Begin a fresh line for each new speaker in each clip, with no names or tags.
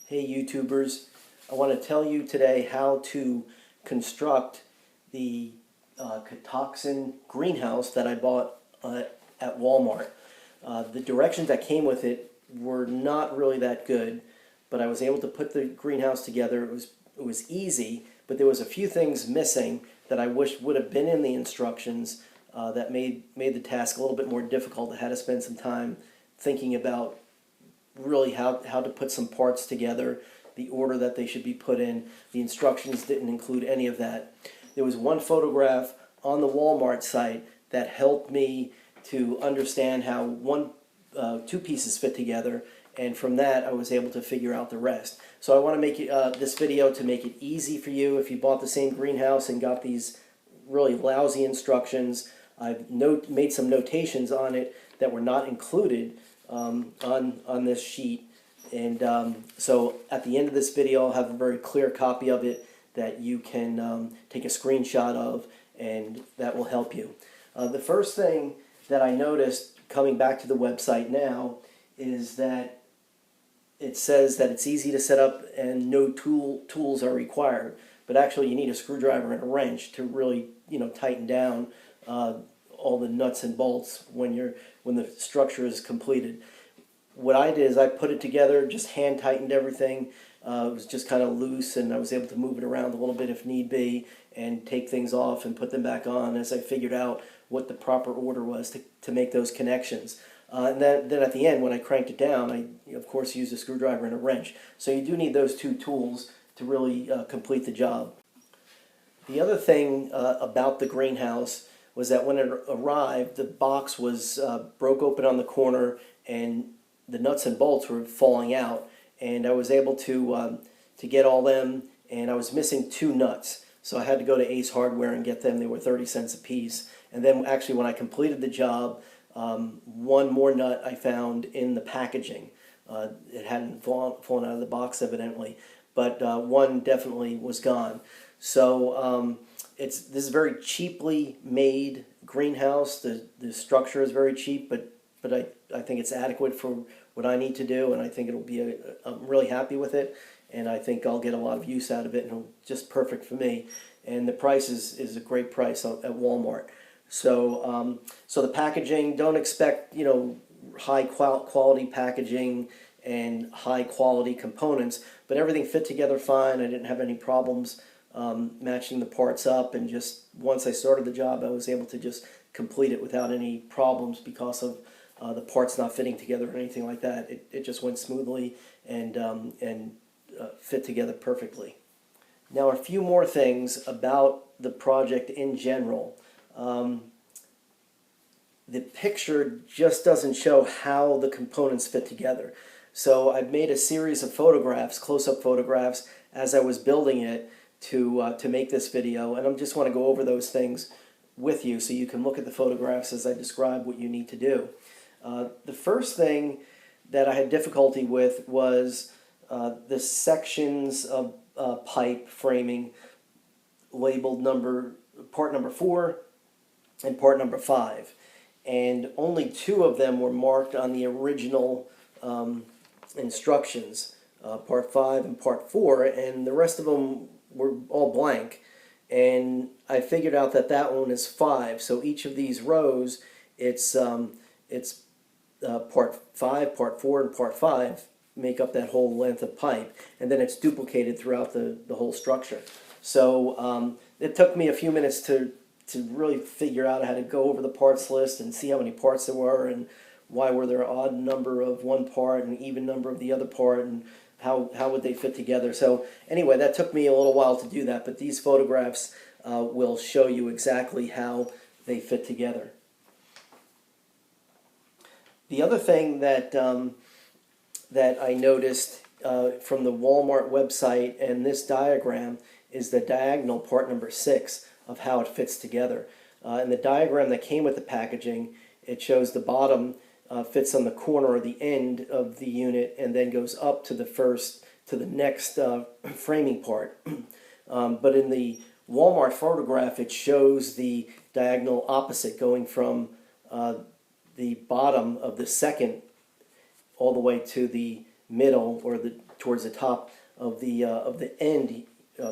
Hey YouTubers, I want to tell you today how to construct the Ktaxon greenhouse that I bought at Walmart. The directions that came with it were not really that good, but I was able to put the greenhouse together. It was easy, but there was a few things missing that I wish would have been in the instructions that made the task a little bit more difficult. I had to spend some time thinking about really how to put some parts together, the order that they should be put in. The instructions didn't include any of that. There was one photograph on the Walmart site that helped me to understand how two pieces fit together, and from that I was able to figure out the rest. So I want to make this video to make it easy for you. If you bought the same greenhouse and got these really lousy instructions, I've made some notations on it that were not included on this sheet, and so at the end of this video I'll have a very clear copy of it that you can take a screenshot of, and that will help you. The first thing that I noticed coming back to the website now is that it says that it's easy to set up and no tools are required, but actually you need a screwdriver and a wrench to really tighten down all the nuts and bolts when the structure is completed. What I did is I put it together, just hand tightened everything. It was just kind of loose, and I was able to move it around a little bit if need be, and take things off and put them back on as I figured out what the proper order was to make those connections. And then at the end, when I cranked it down, I of course used a screwdriver and a wrench. So you do need those two tools to really complete the job. The other thing about the greenhouse was that when it arrived, the box was broke open on the corner, and the nuts and bolts were falling out. And I was able to get all them, and I was missing two nuts. So I had to go to Ace Hardware and get them. They were 30 cents a piece. And then actually when I completed the job, one more nut I found in the packaging. It hadn't fallen out of the box evidently, but one definitely was gone. So this is a very cheaply made greenhouse. The structure is very cheap, but I think it's adequate for what I need to do, and I think it'll be I'm really happy with it, and I think I'll get a lot of use out of it, and it'll just perfect for me. And the price is a great price at Walmart. So so the packaging, don't expect high quality packaging and high quality components, but everything fit together fine. I didn't have any problems matching the parts up, and just once I started the job I was able to just complete it without any problems because of the parts not fitting together or anything like that. It just went smoothly and fit together perfectly. Now a few more things about the project in general. The picture just doesn't show how the components fit together. So I've made a series of photographs, close-up photographs, as I was building it to make this video, and I just want to go over those things with you so you can look at the photographs as I describe what you need to do. The first thing that I had difficulty with was the sections of pipe framing labeled part number 4 and part number 5, and only 2 of them were marked on the original instructions, part 5 and part 4, and the rest of them were all blank. And I figured out that that one is 5, so each of these rows, it's part 5, part 4, and part 5 make up that whole length of pipe, and then it's duplicated throughout the whole structure. So it took me a few minutes to really figure out how to go over the parts list and see how many parts there were, and why were there an odd number of one part and an even number of the other part, and how would they fit together. So anyway, that took me a little while to do that, but these photographs will show you exactly how they fit together. The other thing that I noticed from the Walmart website and this diagram is the diagonal part number 6 of how it fits together. In the diagram that came with the packaging, it shows the bottom fits on the corner or the end of the unit, and then goes up to the next framing part. But in the Walmart photograph, it shows the diagonal opposite, going from the bottom of the second all the way to the middle, or towards the top of the end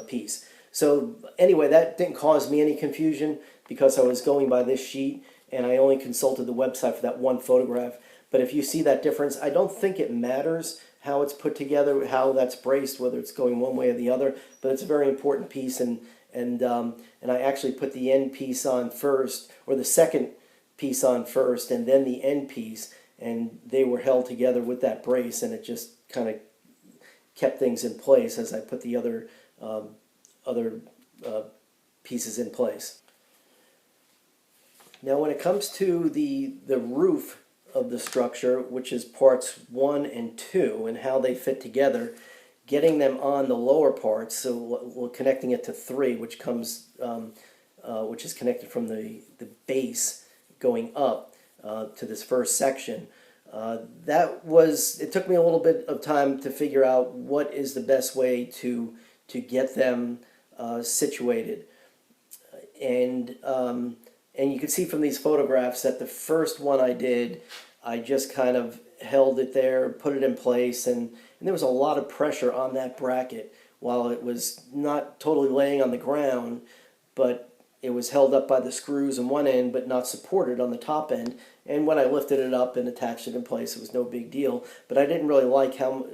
piece. So anyway, that didn't cause me any confusion because I was going by this sheet and I only consulted the website for that one photograph. But if you see that difference, I don't think it matters how it's put together, how that's braced, whether it's going one way or the other. But it's a very important piece, and I actually put the end piece on first, or the second piece on first, and then the end piece, and they were held together with that brace, and it just kind of kept things in place as I put the other pieces in place. Now, when it comes to the roof of the structure, which is parts 1 and 2, and how they fit together, getting them on the lower parts, so we're connecting it to 3, which comes, which is connected from the base going up to this first section. It took me a little bit of time to figure out what is the best way to get them situated, and you can see from these photographs that the first one I did, I just kind of held it there, put it in place, and there was a lot of pressure on that bracket while it was not totally laying on the ground, but it was held up by the screws on one end but not supported on the top end. And when I lifted it up and attached it in place, it was no big deal. But I didn't really like how,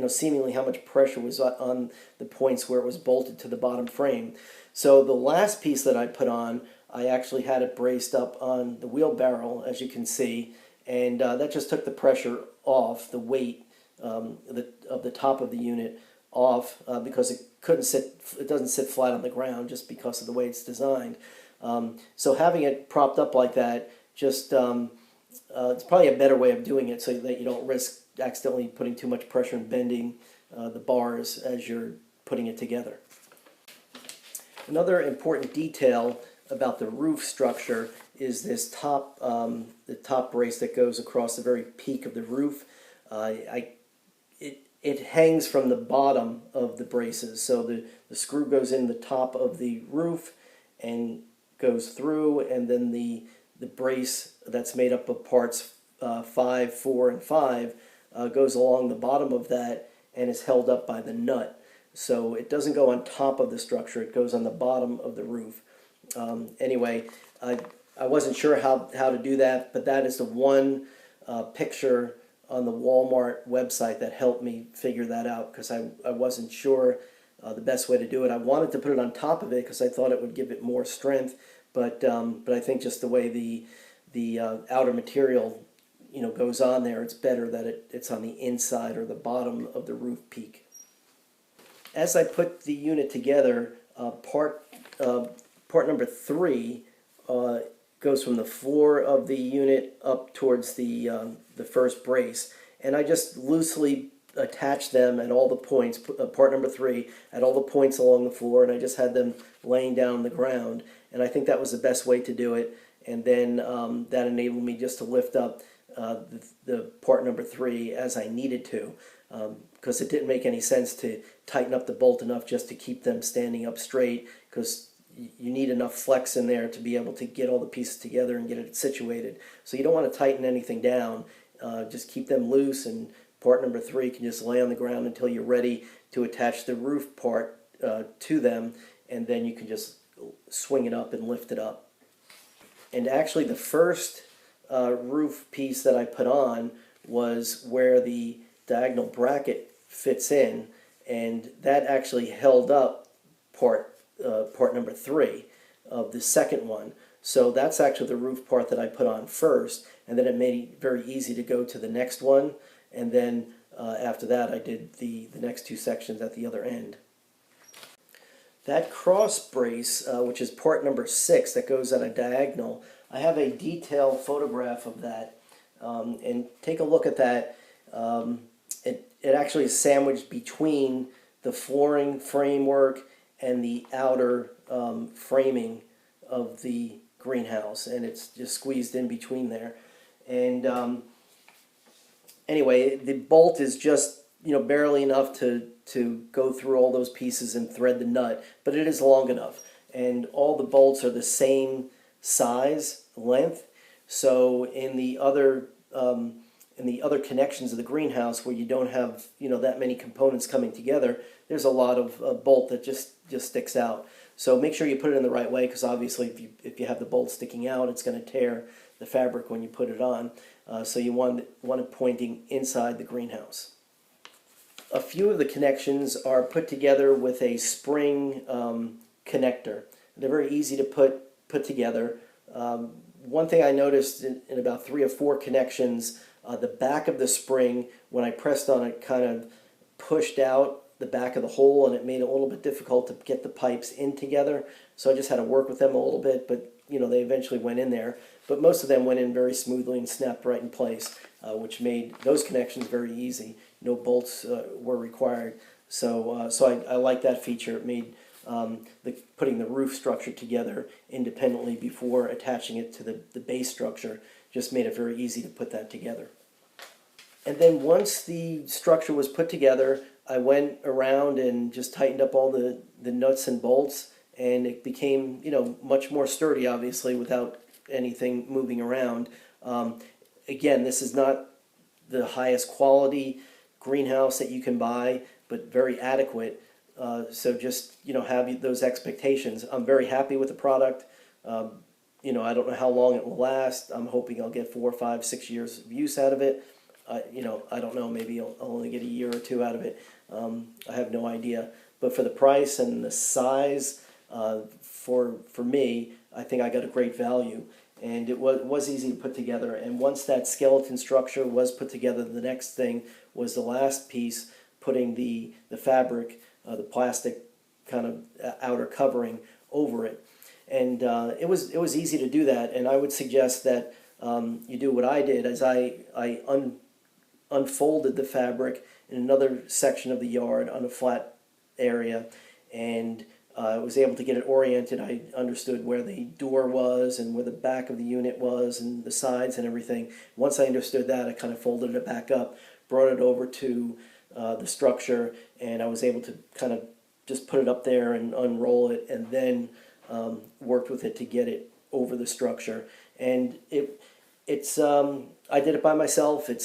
seemingly how much pressure was on the points where it was bolted to the bottom frame. So the last piece that I put on, I actually had it braced up on the wheelbarrow, as you can see, and that just took the pressure off, the weight of the top of the unit off, because it doesn't sit flat on the ground just because of the way it's designed. So having it propped up like that, just it's probably a better way of doing it so that you don't risk accidentally putting too much pressure and bending the bars as you're putting it together. Another important detail about the roof structure is this the top brace that goes across the very peak of the roof. It hangs from the bottom of the braces, so the screw goes in the top of the roof and goes through, and then the brace that's made up of parts 5, 4, and 5 goes along the bottom of that and is held up by the nut. So it doesn't go on top of the structure, it goes on the bottom of the roof. Anyway, I wasn't sure how to do that, but that is the one picture on the Walmart website that helped me figure that out, because I wasn't sure the best way to do it. I wanted to put it on top of it because I thought it would give it more strength, but I think just the way the outer material goes on there, it's better that it's on the inside or the bottom of the roof peak. As I put the unit together, part number 3 goes from the floor of the unit up towards the first brace, and I just loosely attached them at all the points, part number 3, at all the points along the floor, and I just had them laying down on the ground, and I think that was the best way to do it. And then that enabled me just to lift up the part number 3 as I needed to, because it didn't make any sense to tighten up the bolt enough just to keep them standing up straight, because you need enough flex in there to be able to get all the pieces together and get it situated. So you don't want to tighten anything down, just keep them loose, and part number 3 can just lay on the ground until you're ready to attach the roof part to them, and then you can just swing it up and lift it up. And actually the first roof piece that I put on was where the diagonal bracket fits in, and that actually held up part number 3 of the second one. So that's actually the roof part that I put on first, and then it made it very easy to go to the next one, and then after that I did the next 2 sections at the other end. That cross brace, which is part number 6 that goes at a diagonal, I have a detailed photograph of that, and take a look at that. It actually is sandwiched between the flooring framework and the outer framing of the greenhouse, and it's just squeezed in between there. And anyway, the bolt is just barely enough to go through all those pieces and thread the nut, but it is long enough, and all the bolts are the same size length. So in the other in the other connections of the greenhouse where you don't have, you know, that many components coming together, there's a lot of bolt that just sticks out. So make sure you put it in the right way, because obviously if you have the bolt sticking out, it's going to tear the fabric when you put it on. So you want it pointing inside the greenhouse. A few of the connections are put together with a spring connector. They're very easy to put together. One thing I noticed in about 3 or 4 connections, the back of the spring, when I pressed on it, kind of pushed out the back of the hole, and it made it a little bit difficult to get the pipes in together. So I just had to work with them a little bit, but you know, they eventually went in there. But most of them went in very smoothly and snapped right in place, which made those connections very easy. No bolts were required. So I like that feature. It made putting the roof structure together independently before attaching it to the base structure just made it very easy to put that together. And then once the structure was put together, I went around and just tightened up all the nuts and bolts, and it became, you know, much more sturdy, obviously, without anything moving around. Again, this is not the highest quality greenhouse that you can buy, but very adequate. So just, you know, have those expectations. I'm very happy with the product. You know, I don't know how long it will last. I'm hoping I'll get 4, 5, 6 years of use out of it. You know, I don't know, maybe I'll only get a year or 2 out of it. I have no idea. But for the price and the size, for me, I think I got a great value. And it was easy to put together. And once that skeleton structure was put together, the next thing was the last piece, putting the fabric, the plastic kind of outer covering over it. And it was easy to do that. And I would suggest that you do what I did, as I unfolded the fabric in another section of the yard on a flat area, and I was able to get it oriented. I understood where the door was and where the back of the unit was and the sides and everything. Once I understood that, I kind of folded it back up, brought it over to the structure, and I was able to kind of just put it up there and unroll it, and then worked with it to get it over the structure. And I did it by myself. It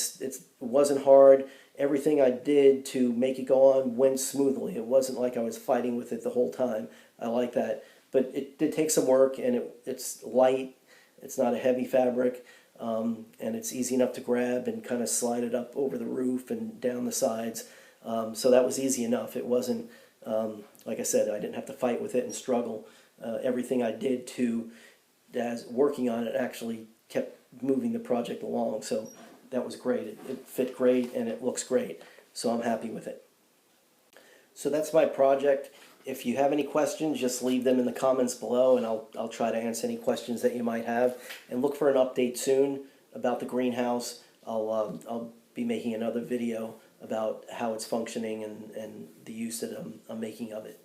wasn't hard. Everything I did to make it go on went smoothly. It wasn't like I was fighting with it the whole time. I like that. But it did take some work, and it's light. It's not a heavy fabric, and it's easy enough to grab and kind of slide it up over the roof and down the sides. So that was easy enough. It wasn't, like I said, I didn't have to fight with it and struggle. Everything I did as working on it actually kept moving the project along. So that was great. It fit great, and it looks great. So I'm happy with it. So that's my project. If you have any questions, just leave them in the comments below, and I'll try to answer any questions that you might have. And look for an update soon about the greenhouse. I'll be making another video about how it's functioning and the use that I'm making of it.